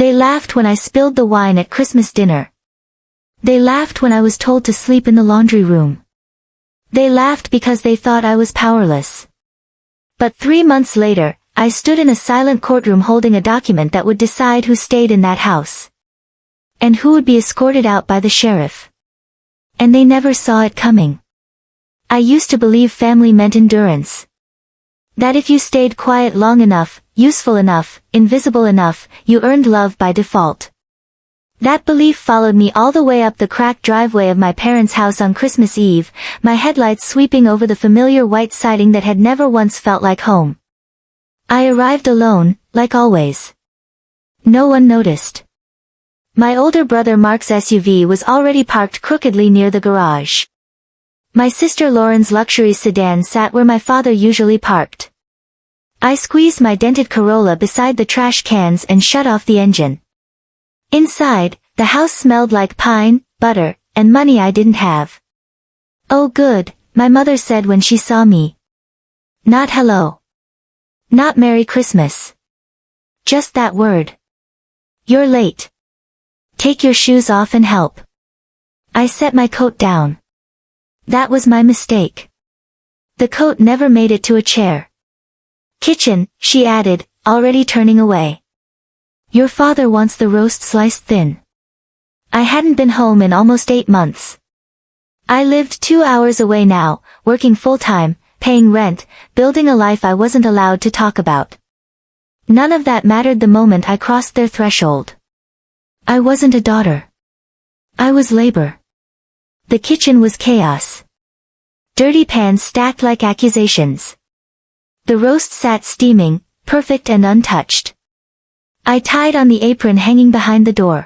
They laughed when I spilled the wine at Christmas dinner. They laughed when I was told to sleep in the laundry room. They laughed because they thought I was powerless. But 3 months later, I stood in a silent courtroom holding a document that would decide who stayed in that house. And who would be escorted out by the sheriff. And they never saw it coming. I used to believe family meant endurance. That if you stayed quiet long enough, useful enough, invisible enough, you earned love by default. That belief followed me all the way up the cracked driveway of my parents' house on Christmas Eve, my headlights sweeping over the familiar white siding that had never once felt like home. I arrived alone, like always. No one noticed. My older brother Mark's SUV was already parked crookedly near the garage. My sister Lauren's luxury sedan sat where my father usually parked. I squeezed my dented Corolla beside the trash cans and shut off the engine. Inside, the house smelled like pine, butter, and money I didn't have. "Oh good," my mother said when she saw me. Not hello. Not Merry Christmas. Just that word. "You're late. Take your shoes off and help." I set my coat down. That was my mistake. The coat never made it to a chair. "Kitchen," she added, already turning away. "Your father wants the roast sliced thin." I hadn't been home in almost 8 months. I lived 2 hours away now, working full-time, paying rent, building a life I wasn't allowed to talk about. None of that mattered the moment I crossed their threshold. I wasn't a daughter. I was labor. The kitchen was chaos. Dirty pans stacked like accusations. The roast sat steaming, perfect and untouched. I tied on the apron hanging behind the door.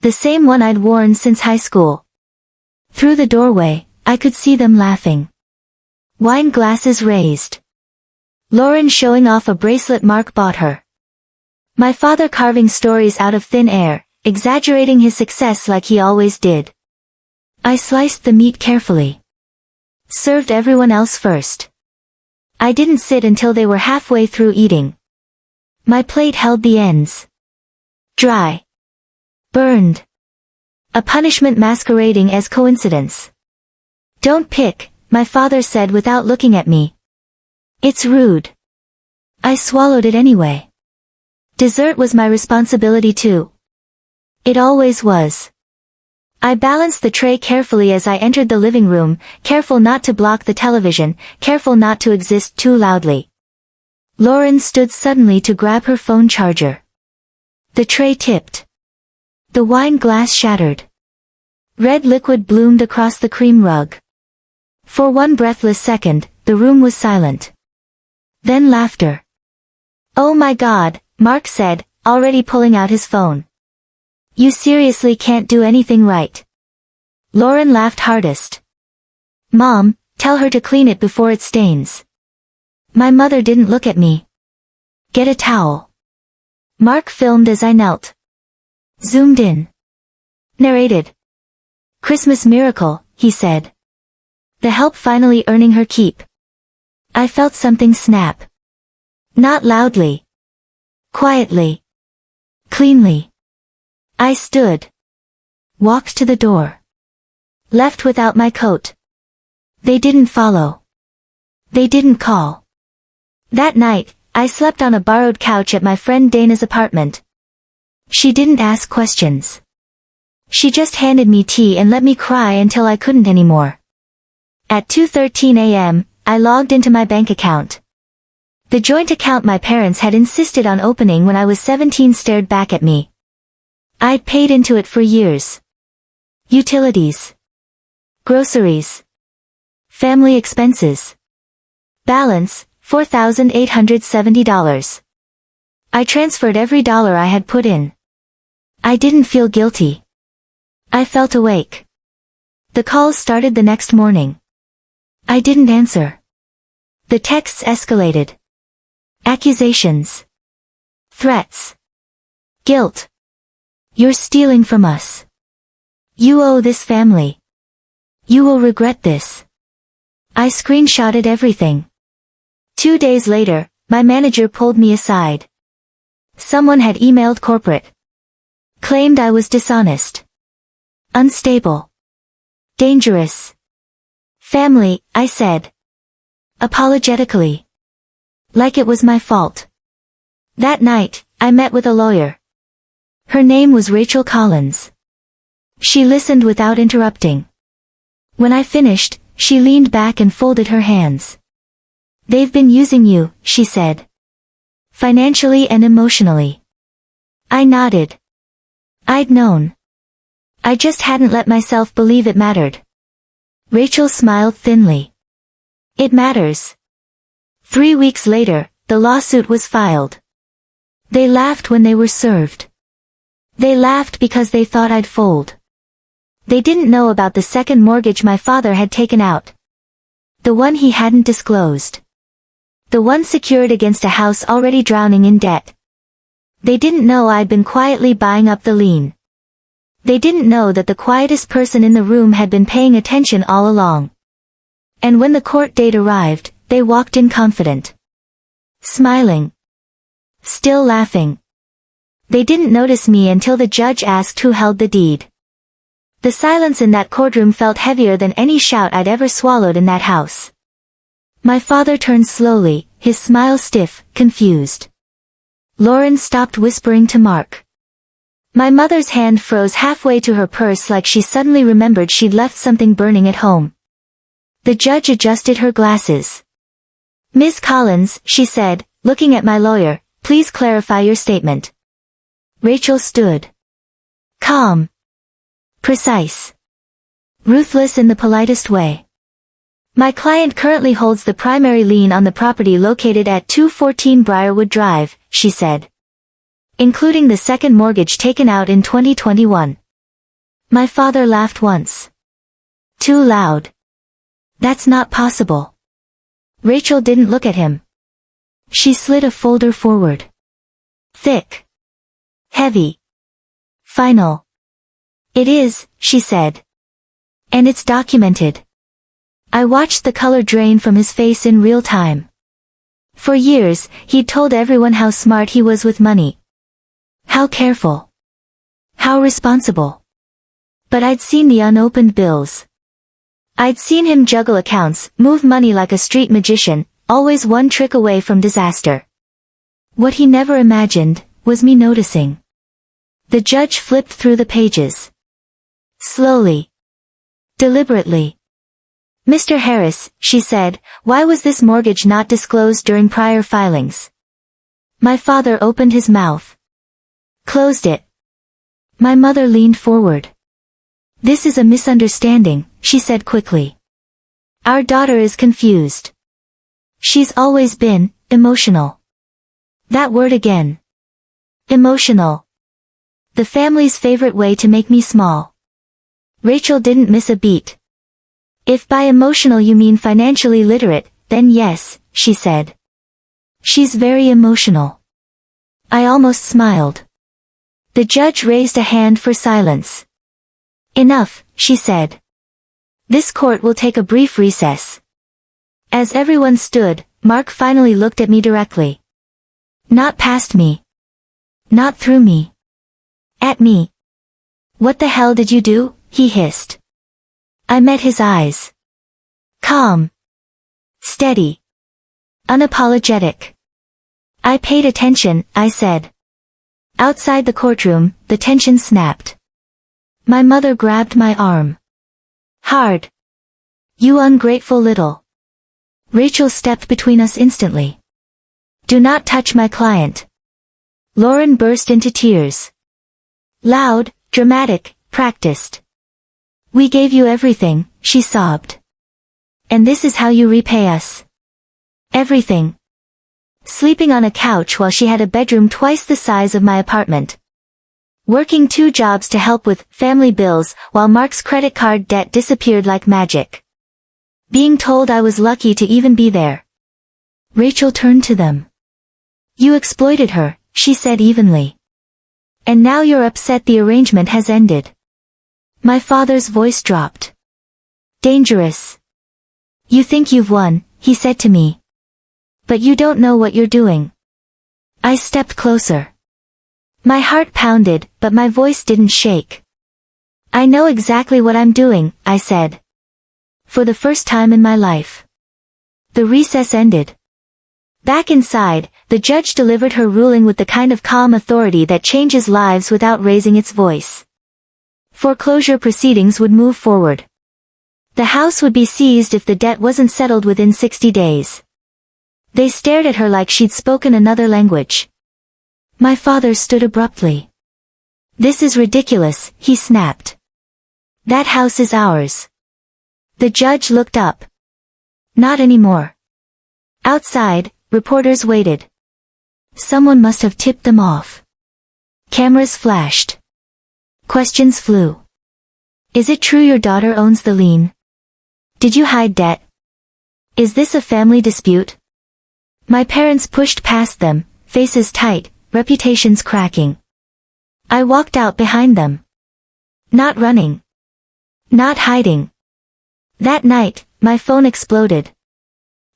The same one I'd worn since high school. Through the doorway, I could see them laughing. Wine glasses raised. Lauren showing off a bracelet Mark bought her. My father carving stories out of thin air, exaggerating his success like he always did. I sliced the meat carefully. Served everyone else first. I didn't sit until they were halfway through eating. My plate held the ends. Dry. Burned. A punishment masquerading as coincidence. "Don't pick," my father said without looking at me. "It's rude." I swallowed it anyway. Dessert was my responsibility too. It always was. I balanced the tray carefully as I entered the living room, careful not to block the television, careful not to exist too loudly. Lauren stood suddenly to grab her phone charger. The tray tipped. The wine glass shattered. Red liquid bloomed across the cream rug. For one breathless second, the room was silent. Then laughter. "Oh my God," Mark said, already pulling out his phone. "You seriously can't do anything right." Lauren laughed hardest. "Mom, tell her to clean it before it stains." My mother didn't look at me. "Get a towel." Mark filmed as I knelt. Zoomed in. Narrated. "Christmas miracle," he said. The help finally earning her keep. I felt something snap. Not loudly. Quietly. Cleanly. I stood. Walked to the door. Left without my coat. They didn't follow. They didn't call. That night, I slept on a borrowed couch at my friend Dana's apartment. She didn't ask questions. She just handed me tea and let me cry until I couldn't anymore. At 2:13 a.m., I logged into my bank account. The joint account my parents had insisted on opening when I was 17 stared back at me. I'd paid into it for years. Utilities. Groceries. Family expenses. Balance, $4,870. I transferred every dollar I had put in. I didn't feel guilty. I felt awake. The calls started the next morning. I didn't answer. The texts escalated. Accusations. Threats. Guilt. "You're stealing from us. You owe this family. You will regret this." I screenshotted everything. 2 days later, my manager pulled me aside. Someone had emailed corporate. Claimed I was dishonest. Unstable. Dangerous. Family, I said. Apologetically. Like it was my fault. That night, I met with a lawyer. Her name was Rachel Collins. She listened without interrupting. When I finished, she leaned back and folded her hands. They've been using you, she said. Financially and emotionally. I nodded. I'd known. I just hadn't let myself believe it mattered. Rachel smiled thinly. It matters. 3 weeks later, the lawsuit was filed. They laughed when they were served. They laughed because they thought I'd fold. They didn't know about the second mortgage my father had taken out. The one he hadn't disclosed. The one secured against a house already drowning in debt. They didn't know I'd been quietly buying up the lien. They didn't know that the quietest person in the room had been paying attention all along. And when the court date arrived, they walked in confident. Smiling. Still laughing. They didn't notice me until the judge asked who held the deed. The silence in that courtroom felt heavier than any shout I'd ever swallowed in that house. My father turned slowly, his smile stiff, confused. Lauren stopped whispering to Mark. My mother's hand froze halfway to her purse like she suddenly remembered she'd left something burning at home. The judge adjusted her glasses. Ms. Collins, she said, looking at my lawyer, please clarify your statement. Rachel stood. Calm. Precise. Ruthless in the politest way. My client currently holds the primary lien on the property located at 214 Briarwood Drive, she said. Including the second mortgage taken out in 2021. My father laughed once. Too loud. That's not possible. Rachel didn't look at him. She slid a folder forward. Thick. Heavy. Final. It is, she said. And it's documented. I watched the color drain from his face in real time. For years, he'd told everyone how smart he was with money. How careful. How responsible. But I'd seen the unopened bills. I'd seen him juggle accounts, move money like a street magician, always one trick away from disaster. What he never imagined, was me noticing. The judge flipped through the pages. Slowly. Deliberately. Mr. Harris, she said, why was this mortgage not disclosed during prior filings? My father opened his mouth. Closed it. My mother leaned forward. This is a misunderstanding, she said quickly. Our daughter is confused. She's always been, emotional. That word again. Emotional. The family's favorite way to make me small. Rachel didn't miss a beat. If by emotional you mean financially literate, then yes, she said. She's very emotional. I almost smiled. The judge raised a hand for silence. Enough, she said. This court will take a brief recess. As everyone stood, Mark finally looked at me directly. Not past me. Not through me. At me. What the hell did you do? He hissed. I met his eyes. Calm. Steady. Unapologetic. I paid attention, I said. Outside the courtroom, the tension snapped. My mother grabbed my arm. Hard. You ungrateful little. Rachel stepped between us instantly. Do not touch my client. Lauren burst into tears. Loud, dramatic, practiced. We gave you everything, she sobbed. And this is how you repay us. Everything. Sleeping on a couch while she had a bedroom twice the size of my apartment. Working 2 jobs to help with family bills while Mark's credit card debt disappeared like magic. Being told I was lucky to even be there. Rachel turned to them. You exploited her, she said evenly. And now you're upset the arrangement has ended. My father's voice dropped. Dangerous. You think you've won, he said to me. But you don't know what you're doing. I stepped closer. My heart pounded, but my voice didn't shake. I know exactly what I'm doing, I said. For the first time in my life. The recess ended. Back inside, the judge delivered her ruling with the kind of calm authority that changes lives without raising its voice. Foreclosure proceedings would move forward. The house would be seized if the debt wasn't settled within 60 days. They stared at her like she'd spoken another language. My father stood abruptly. This is ridiculous, he snapped. That house is ours. The judge looked up. Not anymore. Outside, reporters waited. Someone must have tipped them off. Cameras flashed. Questions flew. Is it true your daughter owns the lien? Did you hide debt? Is this a family dispute? My parents pushed past them, faces tight, reputations cracking. I walked out behind them. Not running. Not hiding. That night, my phone exploded.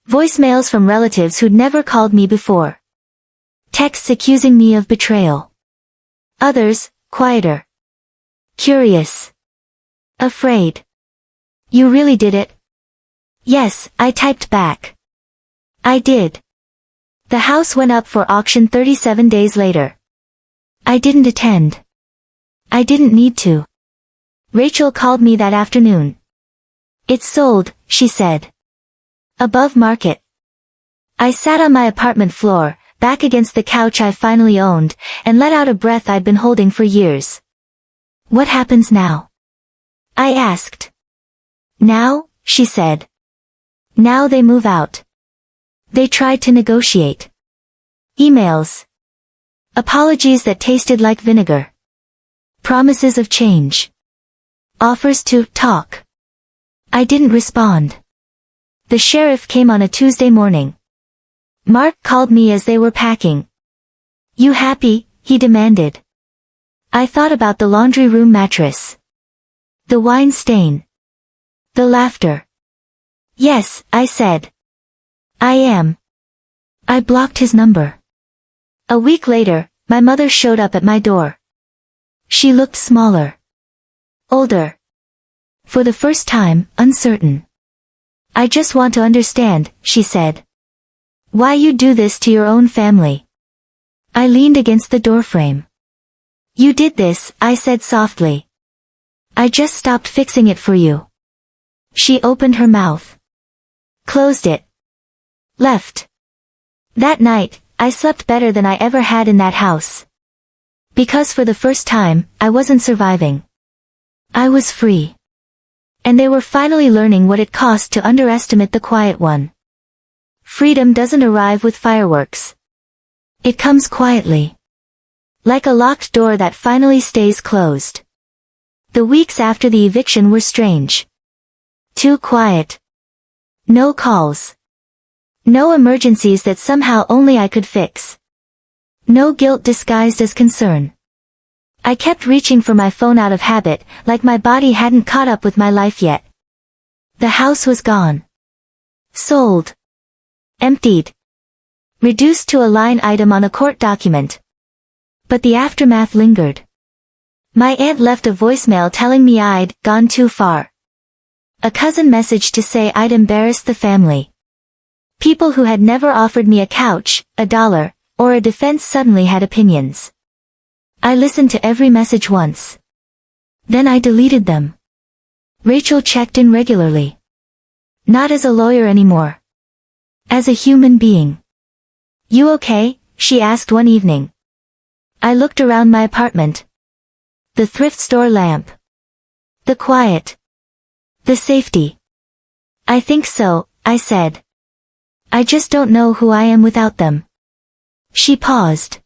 Voicemails from relatives who'd never called me before. Texts accusing me of betrayal. Others, quieter. Curious. Afraid. You really did it? Yes, I typed back. I did. The house went up for auction 37 days later. I didn't attend. I didn't need to. Rachel called me that afternoon. It's sold, she said. Above market. I sat on my apartment floor, back against the couch I finally owned, and let out a breath I'd been holding for years. What happens now? I asked. Now, she said. Now they move out. They tried to negotiate. Emails. Apologies that tasted like vinegar. Promises of change. Offers to talk. I didn't respond. The sheriff came on a Tuesday morning. Mark called me as they were packing. You happy? He demanded. I thought about the laundry room mattress. The wine stain. The laughter. Yes, I said. I am. I blocked his number. A week later, my mother showed up at my door. She looked smaller. Older. For the first time, uncertain. I just want to understand, she said. Why you do this to your own family? I leaned against the doorframe. You did this, I said softly. I just stopped fixing it for you. She opened her mouth. Closed it. Left. That night, I slept better than I ever had in that house. Because for the first time, I wasn't surviving. I was free. And they were finally learning what it cost to underestimate the quiet one. Freedom doesn't arrive with fireworks. It comes quietly. Like a locked door that finally stays closed. The weeks after the eviction were strange. Too quiet. No calls. No emergencies that somehow only I could fix. No guilt disguised as concern. I kept reaching for my phone out of habit, like my body hadn't caught up with my life yet. The house was gone. Sold. Emptied. Reduced to a line item on a court document. But the aftermath lingered. My aunt left a voicemail telling me I'd gone too far. A cousin messaged to say I'd embarrassed the family. People who had never offered me a couch, $1, or a defense suddenly had opinions. I listened to every message once. Then I deleted them. Rachel checked in regularly. Not as a lawyer anymore. As a human being. You okay? She asked one evening. I looked around my apartment. The thrift store lamp. The quiet. The safety. I think so, I said. I just don't know who I am without them. She paused.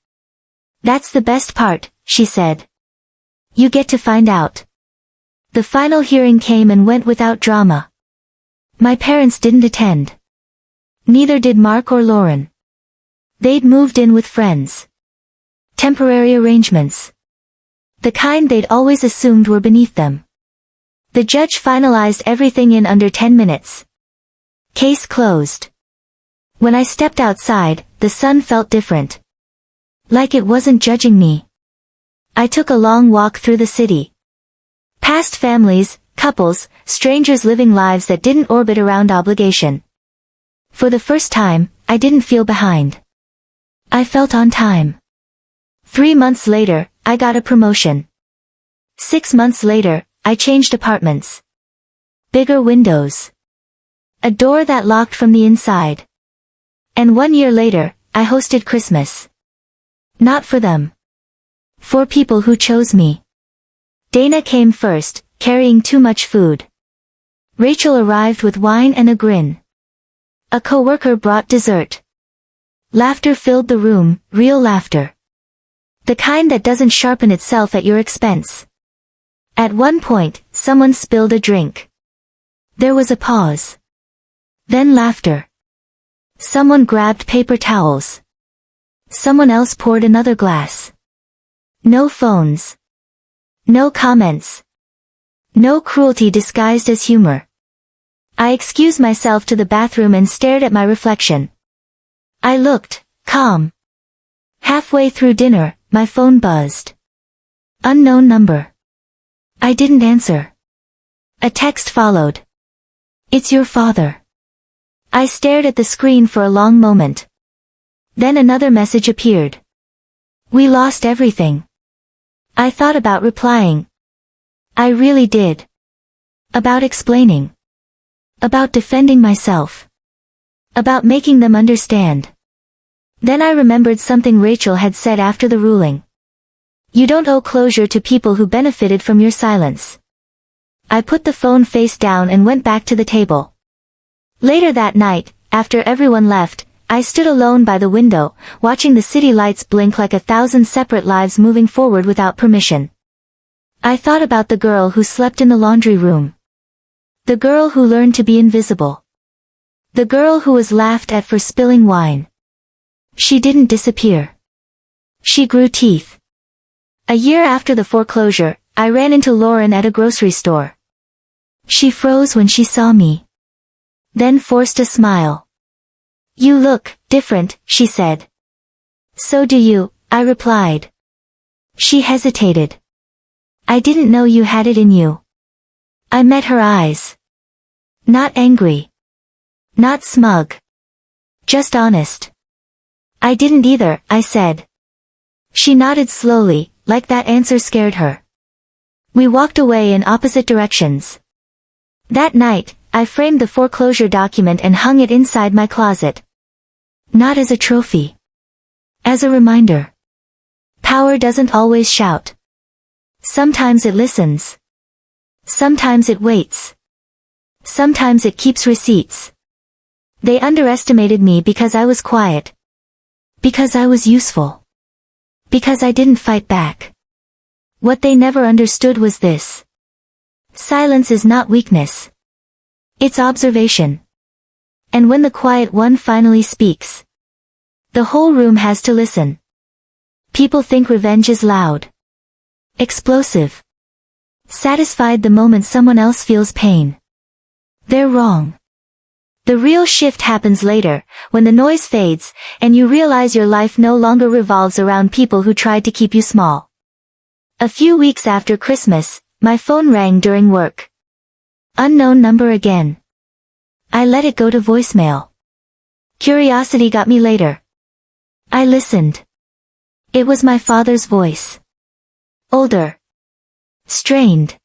That's the best part, she said. You get to find out. The final hearing came and went without drama. My parents didn't attend. Neither did Mark or Lauren. They'd moved in with friends. Temporary arrangements. The kind they'd always assumed were beneath them. The judge finalized everything in under 10 minutes. Case closed. When I stepped outside, the sun felt different. Like it wasn't judging me. I took a long walk through the city. Past families, couples, strangers living lives that didn't orbit around obligation. For the first time, I didn't feel behind. I felt on time. 3 months later, I got a promotion. 6 months later, I changed apartments. Bigger windows. A door that locked from the inside. And 1 year later, I hosted Christmas. Not for them. For people who chose me. Dana came first, carrying too much food. Rachel arrived with wine and a grin. A coworker brought dessert. Laughter filled the room, real laughter. The kind that doesn't sharpen itself at your expense. At one point, someone spilled a drink. There was a pause. Then laughter. Someone grabbed paper towels. Someone else poured another glass. No phones. No comments. No cruelty disguised as humor. I excused myself to the bathroom and stared at my reflection. I looked calm. Halfway through dinner, my phone buzzed. Unknown number. I didn't answer. A text followed. It's your father. I stared at the screen for a long moment. Then another message appeared. We lost everything. I thought about replying. I really did. About explaining. About defending myself. About making them understand. Then I remembered something Rachel had said after the ruling. You don't owe closure to people who benefited from your silence. I put the phone face down and went back to the table. Later that night, after everyone left, I stood alone by the window, watching the city lights blink like 1,000 separate lives moving forward without permission. I thought about the girl who slept in the laundry room. The girl who learned to be invisible. The girl who was laughed at for spilling wine. She didn't disappear. She grew teeth. A year after the foreclosure, I ran into Lauren at a grocery store. She froze when she saw me. Then forced a smile. You look different, she said. So do you, I replied. She hesitated. I didn't know you had it in you. I met her eyes. Not angry. Not smug. Just honest. I didn't either, I said. She nodded slowly, like that answer scared her. We walked away in opposite directions. That night, I framed the foreclosure document and hung it inside my closet. Not as a trophy. As a reminder. Power doesn't always shout. Sometimes it listens. Sometimes it waits. Sometimes it keeps receipts. They underestimated me because I was quiet. Because I was useful. Because I didn't fight back. What they never understood was this. Silence is not weakness. It's observation. And when the quiet one finally speaks, the whole room has to listen. People think revenge is loud. Explosive. Satisfied the moment someone else feels pain. They're wrong. The real shift happens later, when the noise fades, and you realize your life no longer revolves around people who tried to keep you small. A few weeks after Christmas, my phone rang during work. Unknown number again. I let it go to voicemail. Curiosity got me later. I listened. It was my father's voice. Older. Strained.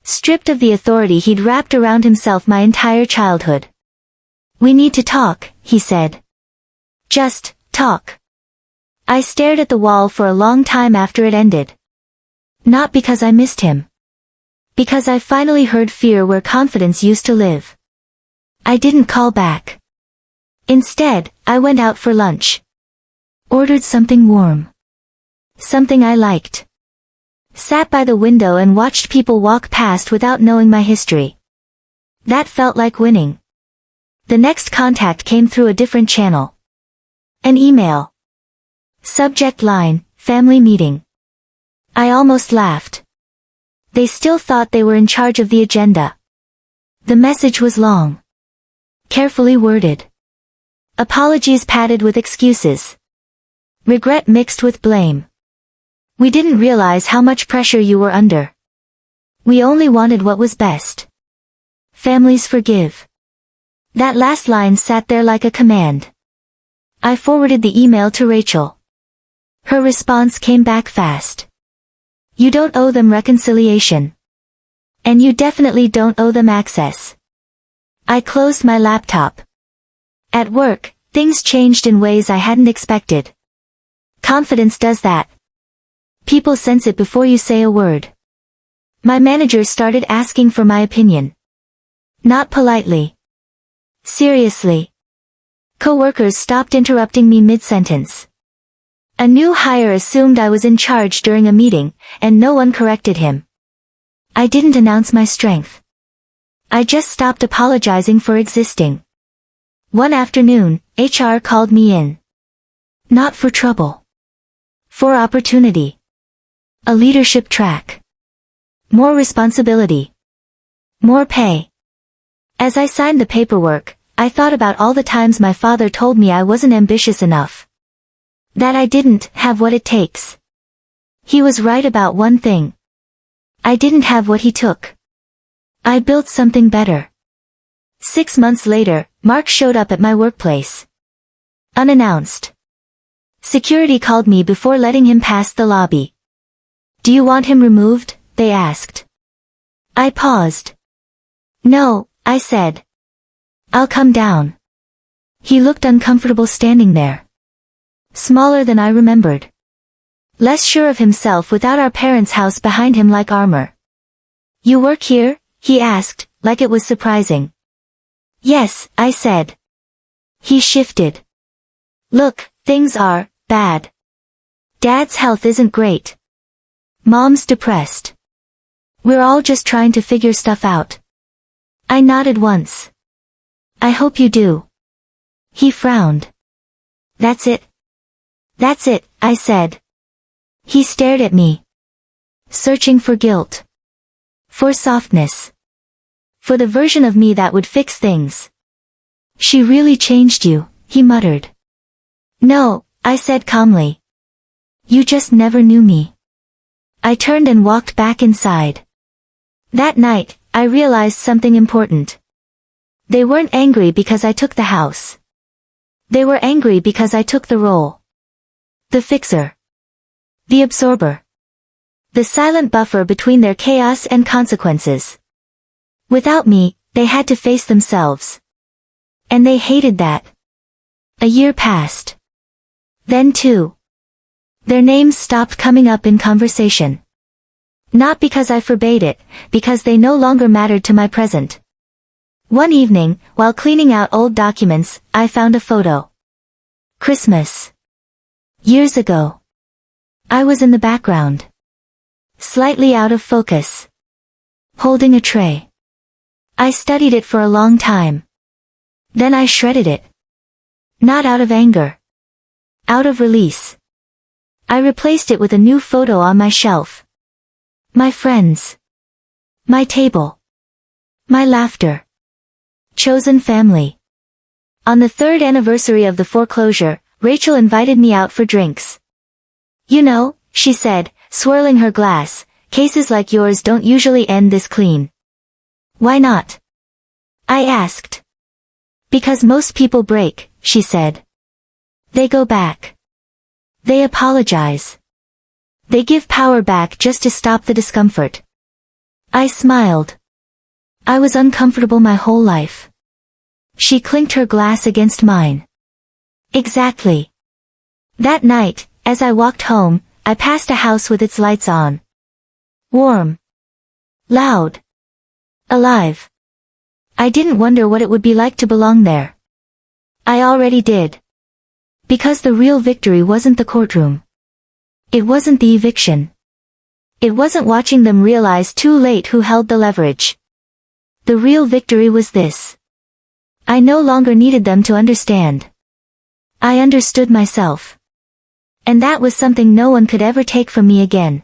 Stripped of the authority he'd wrapped around himself my entire childhood. We need to talk, he said. Just talk. I stared at the wall for a long time after it ended. Not because I missed him. Because I finally heard fear where confidence used to live. I didn't call back. Instead, I went out for lunch. Ordered something warm. Something I liked. Sat by the window and watched people walk past without knowing my history. That felt like winning. The next contact came through a different channel. An email. Subject line, family meeting. I almost laughed. They still thought they were in charge of the agenda. The message was long. Carefully worded. Apologies padded with excuses. Regret mixed with blame. We didn't realize how much pressure you were under. We only wanted what was best. Families forgive. That last line sat there like a command. I forwarded the email to Rachel. Her response came back fast. You don't owe them reconciliation. And you definitely don't owe them access. I closed my laptop. At work, things changed in ways I hadn't expected. Confidence does that. People sense it before you say a word. My manager started asking for my opinion. Not politely. Seriously. Coworkers stopped interrupting me mid-sentence. A new hire assumed I was in charge during a meeting, and no one corrected him. I didn't announce my strength. I just stopped apologizing for existing. One afternoon, HR called me in. Not for trouble. For opportunity. A leadership track. More responsibility. More pay. As I signed the paperwork, I thought about all the times my father told me I wasn't ambitious enough. That I didn't have what it takes. He was right about one thing. I didn't have what he took. I built something better. 6 months later, Mark showed up at my workplace. Unannounced. Security called me before letting him past the lobby. Do you want him removed? They asked. I paused. No, I said. I'll come down. He looked uncomfortable standing there. Smaller than I remembered. Less sure of himself without our parents' house behind him like armor. You work here? He asked, like it was surprising. Yes, I said. He shifted. Look, things are bad. Dad's health isn't great. Mom's depressed. We're all just trying to figure stuff out. I nodded once. I hope you do. He frowned. That's it. That's it, I said. He stared at me. Searching for guilt. For softness. For the version of me that would fix things. She really changed you, he muttered. No, I said calmly. You just never knew me. I turned and walked back inside. That night, I realized something important. They weren't angry because I took the house. They were angry because I took the role. The fixer. The absorber. The silent buffer between their chaos and consequences. Without me, they had to face themselves. And they hated that. A year passed. Then 2. Their names stopped coming up in conversation. Not because I forbade it, because they no longer mattered to my present. One evening, while cleaning out old documents, I found a photo. Christmas. Years ago. I was in the background. Slightly out of focus. Holding a tray. I studied it for a long time. Then I shredded it. Not out of anger. Out of release. I replaced it with a new photo on my shelf. My friends. My table. My laughter. Chosen family. On the 3rd anniversary of the foreclosure, Rachel invited me out for drinks. You know, she said, swirling her glass, cases like yours don't usually end this clean. Why not? I asked. Because most people break, she said. They go back. They apologize. They give power back just to stop the discomfort. I smiled. I was uncomfortable my whole life. She clinked her glass against mine. Exactly. That night, as I walked home, I passed a house with its lights on. Warm. Loud. Alive. I didn't wonder what it would be like to belong there. I already did. Because the real victory wasn't the courtroom. It wasn't the eviction. It wasn't watching them realize too late who held the leverage. The real victory was this. I no longer needed them to understand. I understood myself. And that was something no one could ever take from me again.